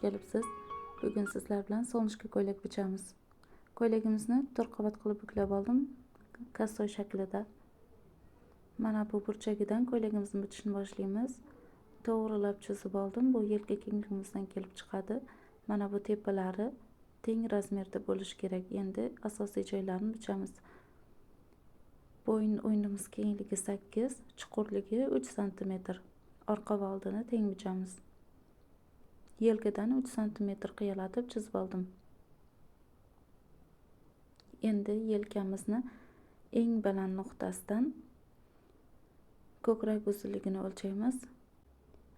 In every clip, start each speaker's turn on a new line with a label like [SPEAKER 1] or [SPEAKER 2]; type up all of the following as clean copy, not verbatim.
[SPEAKER 1] kelibsiz. Bugun sizlar bilan solnishka ko'ylak bichamiz. Ko'ylagimizni 4 qavat qilib buklab oldim, kastoy shaklida. Mana bu burchagidan ko'ylagimizni bitishni boshlaymiz. To'g'rilab chizib oldim. Bu yelka kengligimizdan kelib chiqadi. Mana bu tepalari teng razmerda bo'lishi kerak. Endi asosiy joylarini bichamiz. Bo'yin o'yinimiz kengligi 8, chuqurligi 3 sm. Orqa va oldini teng bichamiz. Yelkadan 3 sm qiyalatib chizib oldim. Endi yelkamizni eng baland nuqtasidan ko'krak uzunligini o'lchaymiz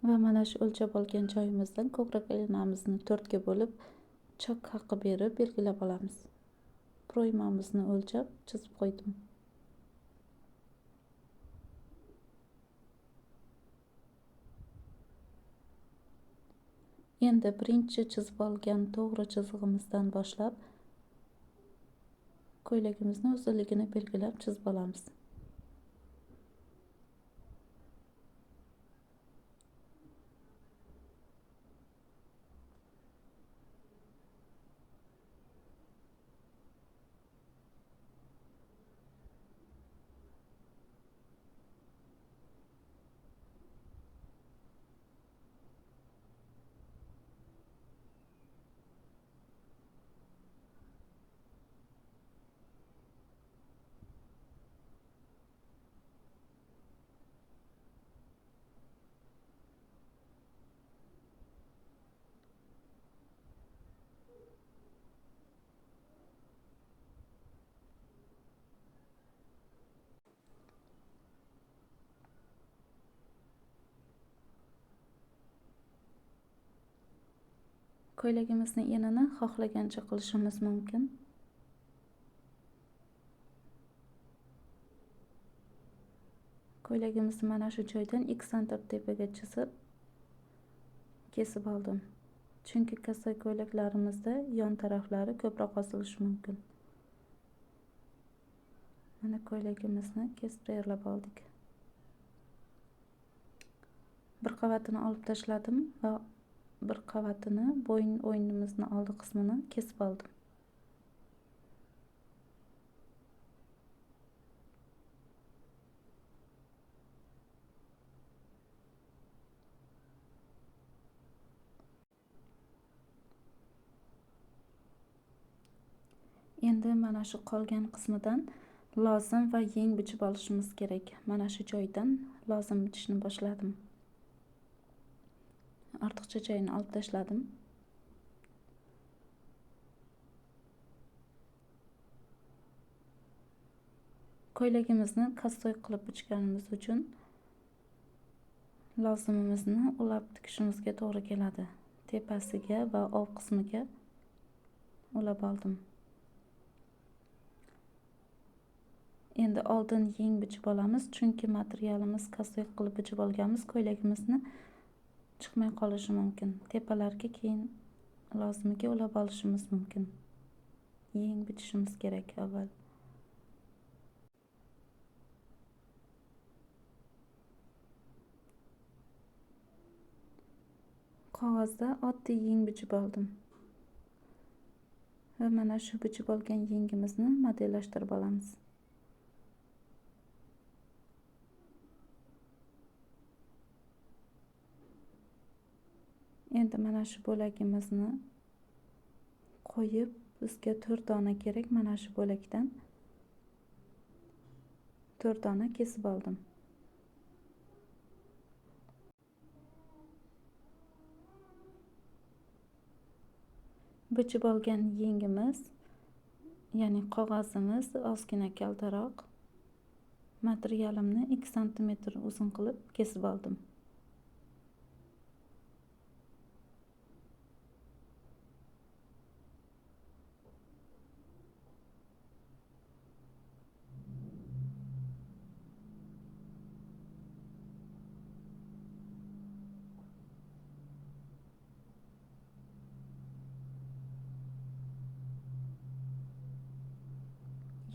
[SPEAKER 1] va mana shu o'lchab olgan joyimizdan ko'krak aylanamizni 4 ga bo'lib, chok haqqi berib belgilab olamiz. Proymamizni o'lchab chizib qo'ydim. Endi birinchi chizib olgan to'g'ri chizig'imizdan boshlab ko'ylagimizni uzunligini belgilab chizib olamiz. Ko'ylagimizni enini xohlagancha qilishimiz mumkin. Ko'ylagimizni mana shu joydan 2 sm tepaga chizib kesib oldim. Chunki kastoy ko'ylaklarimizda yon taraflari ko'proq osilishi mumkin. Mana ko'ylagimizni kesib tayyorlab oldik. Bir qavatini olib tashladim va bir qavatini bo'yin o'yinimizni oldi qismini kesib oldim. Endi mana shu qolgan qismidan lozim va yeng bichib olishimiz kerak. Mana shu joydan lozim bichishni boshladim. Ortiqcha joyini olib tashladim. Ko'ylagimizni kastoy qilib bichganimiz uchun lozimimizni ulab tikishimizga to'g'ri keladi. Tepasiga va old qismiga ulab oldim. Endi oldin yeng bichib olamiz, chunki materialimiz kastoy qilib bichib olganmiz, ko'ylagimizni chiqmay qolishi mumkin. Tepalarga keyin lozimiga ulab olishimiz mumkin. Yeng bichishimiz kerak avval. Qog'ozda oddiy yeng bichib oldim. Va mana shu bichib olgan yengimizni modellashtirib olamiz. Endi mana shu bo'lagimizni qo'yib, bizga 4 dona kerak. Mana shu bo'lakdan 4 dona kesib oldim. Bichib olgan yengimiz, ya'ni qog'ozimiz ozgina kaltaroq. Materialimni 2 sm uzun qilib kesib oldim.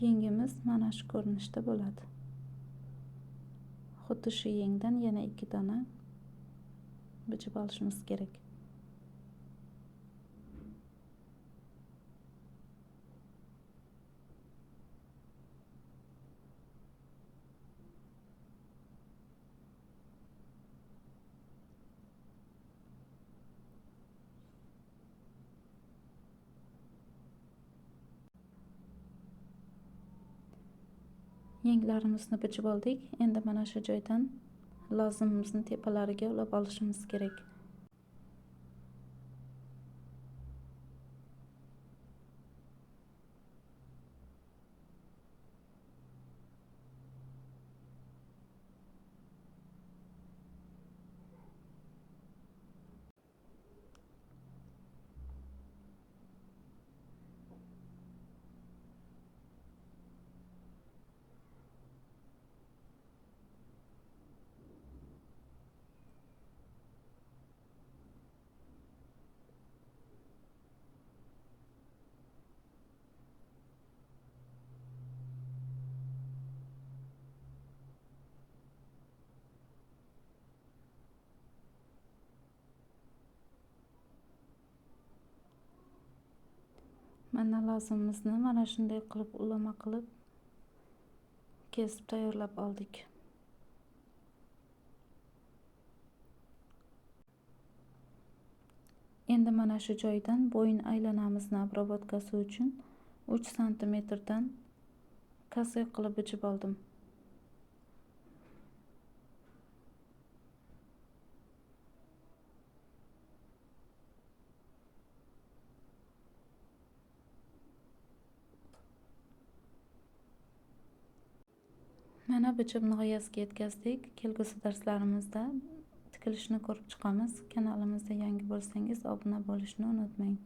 [SPEAKER 1] Yengimiz mana shu ko'rinishda bo'ladi. Xuddi shu yengdan yana 2 dona bichib olishimiz kerak. Yenglarimizni bichib oldik. Endi mana shu joydan lozimimizni tepalariga ulab olishimiz kerak. Mana lozimimizni mana shunday qilib ulama qilib kesib tayyorlab oldik. Endi mana shu joydan bo'yin aylanamizni obrobotkasi uchun 3 santimetrdan kosay qilib bichib oldim. Mana bichib nihoyasiga yetkazdik. Kelgusi darslarimizda tikilishni ko'rib chiqamiz. Kanalimizda yangi bo'lsangiz obuna bo'lishni unutmang.